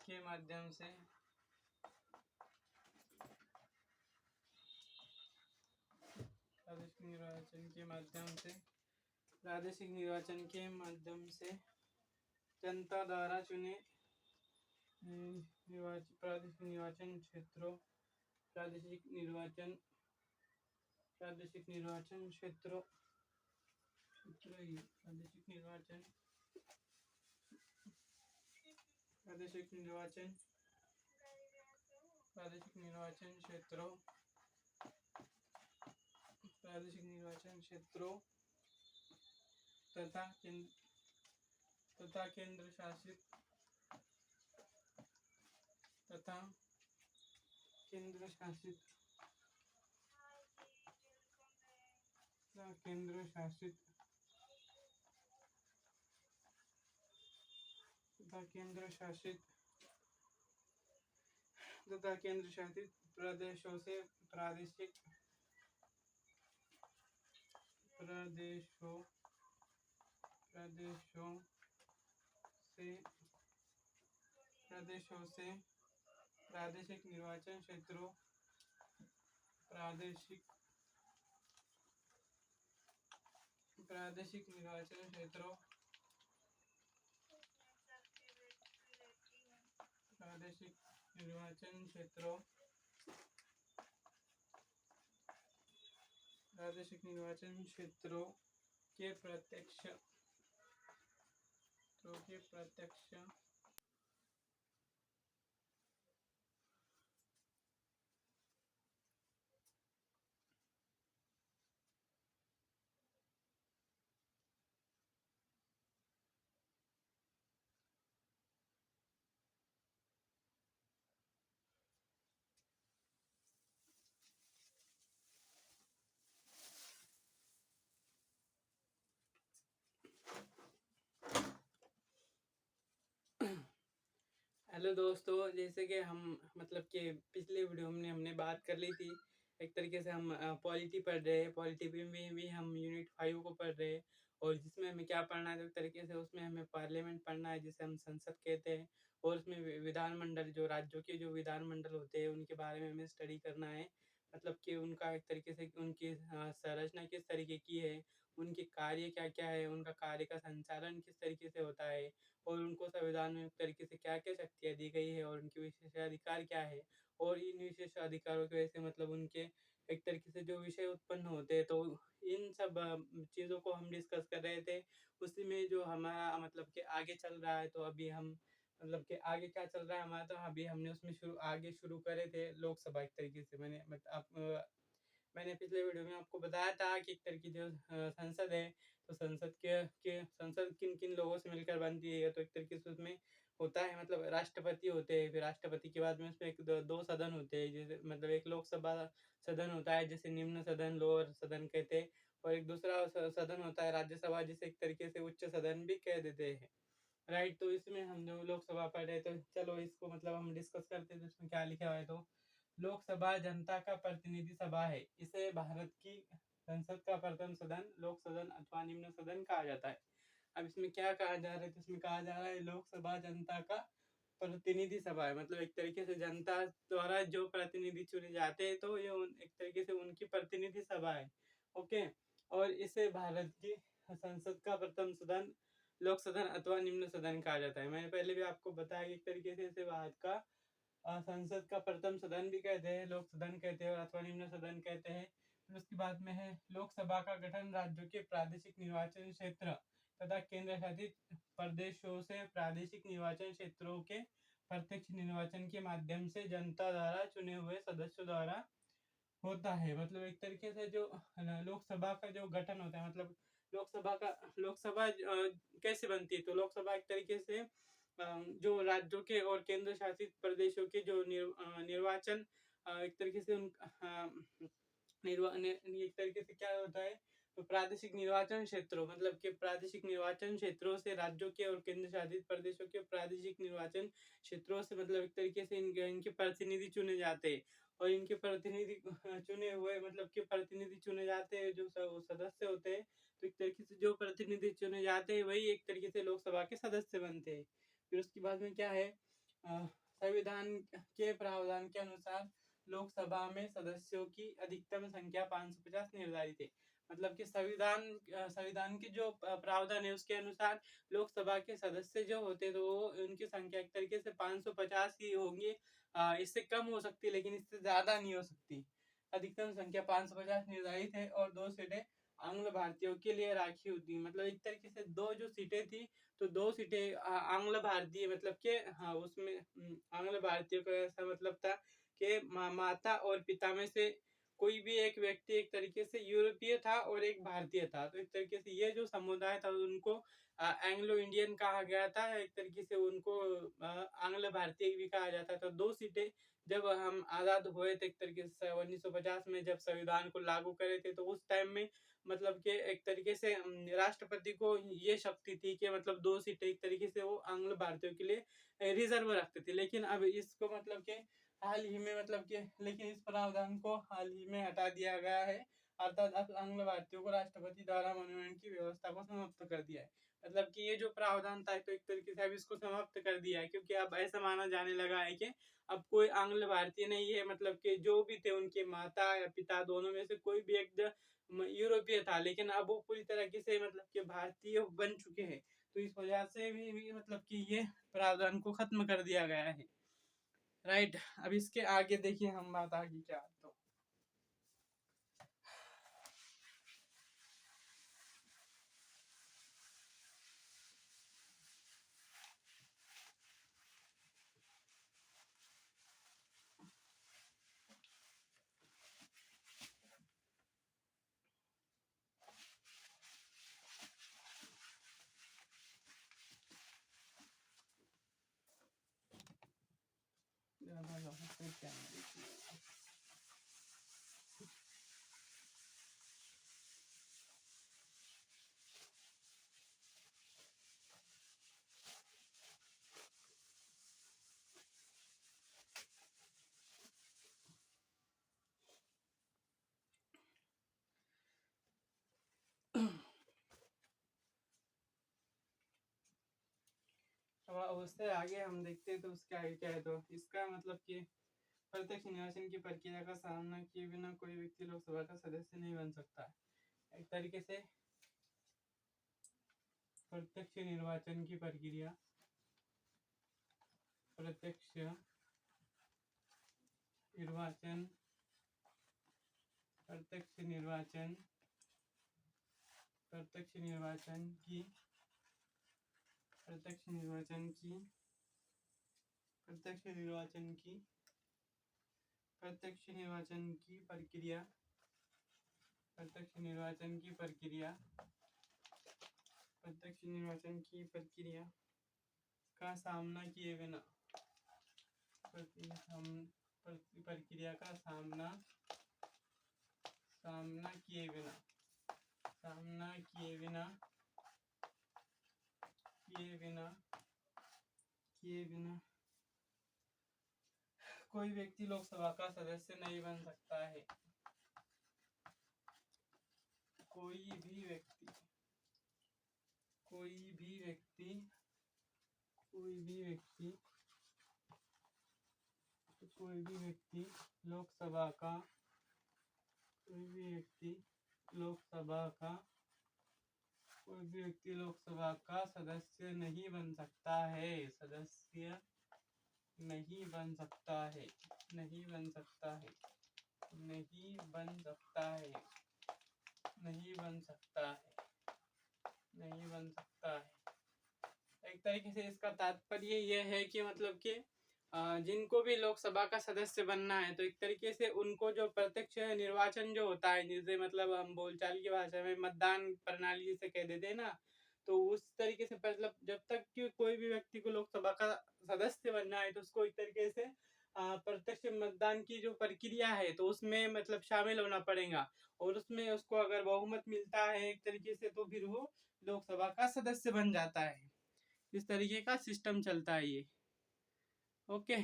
के माध्यम से प्रादेशिक निर्वाचन के माध्यम से जनता द्वारा चुने प्रादेशिक निर्वाचन क्षेत्रों प्रादेशिक निर्वाचन क्षेत्रों तथा केंद्र शासित प्रदेशों से प्रादेशिक निर्वाचन क्षेत्रों के प्रत्यक्ष हेलो दोस्तों, जैसे कि हम मतलब कि पिछले वीडियो में हमने बात कर ली थी। एक तरीके से हम पॉलिटी पढ़ रहे हैं। पॉलिटी में भी हम यूनिट 5 को पढ़ रहे हैं और जिसमें हमें क्या पढ़ना है, तो एक तरीके से उसमें हमें पार्लियामेंट पढ़ना है, जिसे हम संसद कहते हैं। और उसमें विधानमंडल, जो राज्यों के जो विधानमंडल होते हैं, उनके बारे में हमें स्टडी करना है। मतलब कि उनका एक तरीके से उनकी संरचना किस तरीके की है, उनके कार्य क्या-क्या है, उनका कार्य का संचालन किस तरीके से होता है और उनको संविधान में एक तरीके से क्या-क्या शक्तियाँ दी गई है और उनके विशेषाधिकार क्या है। और इन विशेषाधिकारों की वजह से मतलब उनके एक तरीके से जो विषय उत्पन्न होते हैं, तो इन सब चीज़ों को हम डिस्कस कर रहे थे। उसी में जो हमारा मतलब कि आगे चल रहा है, तो अभी हम मतलब कि आगे क्या चल रहा है हमारा, तो अभी हमने उसमें शुरू करे थे लोकसभा। एक तरीके से मैंने पिछले वीडियो में आपको बताया था कि एक तरह की जो संसद है, तो संसद किन-किन लोगों से मिलकर बनती है। तो एक तरीके से उसमें होता है मतलब राष्ट्रपति होते हैं, फिर राष्ट्रपति के बाद में उसमें एक दो सदन होते हैं। जैसे मतलब एक लोकसभा सदन होता है, जिसे निम्न सदन, लोअर सदन कहते हैं, और एक दूसरा सदन होता है राज्यसभा, जिसे एक तरीके से उच्च सदन भी कह देते हैं। राइट, तो इसमें हम जो लोकसभा पढ़ रहे, तो चलो इसको मतलब हम डिस्कस करते हैं। तो इसमें क्या लिखा हुआ है, तो लोकसभा जनता का प्रतिनिधि सभा है। इसे भारत की संसद का प्रथम सदन, लोक सदन अथवा निम्न सदन कहा जाता है। अब इसमें क्या कहा जा रहा है, तो इसमें कहा जा रहा है लोकसभा जनता का प्रतिनिधि सभा है। मतलब एक तरीके से जनता द्वारा जो प्रतिनिधि चुने जाते हैं, तो ये एक तरीके से उनकी प्रतिनिधि सभा है। ओके, और इसे भारत की संसद का प्रथम सदन, लोक सदन अथवा निम्न सदन कहा जाता है। मैंने पहले भी आपको बताया कि एक तरीके से इसे भारत का संसद का प्रथम सदन भी कहते हैं, लोक सदन कहते हैं, अथवा निम्न सदन कहते हैं। फिर उसके बाद में है लोकसभा का गठन राज्यों के प्रादेशिक निर्वाचन क्षेत्र तथा केंद्र शासित प्रदेशों से प्रादेशिक निर्वाचन क्षेत्रों के प्रत्यक्ष निर्वाचन के माध्यम से जनता द्वारा चुने हुए सदस्यों द्वारा होता है। मतलब एक तरीके से जो लोकसभा का जो गठन होता है, मतलब लोकसभा कैसे बनती है, तो लोकसभा एक तरीके से जो राज्यों के और केंद्र शासित प्रदेशों के जो निर्वाचन एक तरीके से एक तरीके से क्या होता है, तो प्रादेशिक निर्वाचन क्षेत्रों, मतलब कि प्रादेशिक निर्वाचन क्षेत्रों से राज्यों के और केंद्र शासित प्रदेशों के प्रादेशिक निर्वाचन क्षेत्रों से मतलब एक तरीके से इनके प्रतिनिधि चुने जाते हैं। और इनके प्रतिनिधि चुने हुए मतलब कि प्रतिनिधि चुने जाते हैं, जो सदस्य होते हैं। तो एक तरीके से जो प्रतिनिधि चुने जाते हैं, वही एक तरीके से लोकसभा के सदस्य बनते हैं। फिर उसके बाद में क्या है, संविधान के प्रावधान के अनुसार लोकसभा में सदस्यों की अधिकतम संख्या 550 निर्धारित है। मतलब कि संविधान के जो प्रावधान है उसके अनुसार लोकसभा के सदस्य जो होते तो उनकी संख्या एक तरीके से 550 ही होंगे। इससे कम हो सकती है लेकिन इससे ज्यादा नहीं हो सकती। अधिकतम संख्या 550 निर्धारित है और 2 सीटें आंग्ल भारतीयों के लिए राखी होती। मतलब एक तरीके से 2 जो सीटें थी तो 2 सीटें आंग्ल भारतीय मतलब के उसमें आंग्ल भारतीयों का ऐसा मतलब था कि माता और पिता में से कोई भी एक व्यक्ति एक तरीके से यूरोपीय था और एक भारतीय था। तो एक तरीके से ये जो समुदाय था उनको एंग्लो इंडियन कहा गया था। एक तरीके से उनको आंग्ल भारतीय भी कहा जाता था। 2 सीटें जब हम आज़ाद हुए थे एक तरीके से 1950 में जब संविधान को लागू करे थे तो उस टाइम में मतलब कि एक तरीके से राष्ट्रपति को ये शक्ति थी कि मतलब 2 सीटें एक तरीके से वो आंग्ल भारतीयों के लिए रिजर्व रखते थे। लेकिन अब इसको मतलब कि हाल ही में मतलब कि लेकिन इस प्रावधान को हाल ही में हटा दिया गया है। अर्थात अब आंग्ल भारतीयों को राष्ट्रपति द्वारा मनोनयन की व्यवस्था को समाप्त कर दिया है। मतलब कि ये जो प्रावधान था तो एक तरीके से अब इसको समाप्त कर दिया है क्योंकि अब ऐसा माना जाने लगा है कि अब कोई आंग्ल भारतीय नहीं है। मतलब कि जो भी थे उनके माता या पिता दोनों में से कोई भी एक यूरोपीय था लेकिन अब वो पूरी तरीके से मतलब कि भारतीय बन चुके हैं। तो इस वजह से भी मतलब कि ये प्रावधान को खत्म कर दिया गया है। राइट, अब इसके आगे देखिए हम बात आगे क्या तो क्या अब उससे आगे हम देखते हैं तो उसके आगे क्या है तो इसका मतलब कि प्रत्यक्ष निर्वाचन की प्रक्रिया का सामना किए बिना कोई व्यक्ति लोकसभा का सदस्य नहीं बन सकता। एक तरीके से प्रत्यक्ष निर्वाचन की प्रक्रिया प्रत्यक्ष निर्वाचन प्रत्यक्ष निर्वाचन प्रत्यक्ष निर्वाचन की प्रत्यक्ष निर्वाचन की प्रत्यक्ष निर्वाचन की प्रत्यक्ष निर्वाचन की प्रक्रिया प्रत्यक्ष निर्वाचन की प्रक्रिया प्रत्यक्ष निर्वाचन की प्रक्रिया का सामना किए बिना प्रक्रिया का सामना किए बिना कोई व्यक्ति लोकसभा का सदस्य नहीं बन सकता है। कोई भी व्यक्ति लोकसभा का सदस्य नहीं बन सकता है। एक तरीके से इसका तात्पर्य ये है कि मतलब कि जिनको भी लोकसभा का सदस्य बनना है तो एक तरीके से उनको जो प्रत्यक्ष निर्वाचन जो होता है जिसे मतलब हम बोलचाल की भाषा में मतदान प्रणाली जिसे कह देते हैं ना, तो उस तरीके से मतलब जब तक कि कोई भी व्यक्ति को लोकसभा का सदस्य बनना है तो उसको एक तरीके से प्रत्यक्ष मतदान की जो प्रक्रिया है तो उसमें मतलब शामिल होना पड़ेगा और उसमें उसको अगर बहुमत मिलता है एक तरीके से तो फिर वो लोकसभा का सदस्य बन जाता है। इस तरीके का सिस्टम चलता है ये। ओके।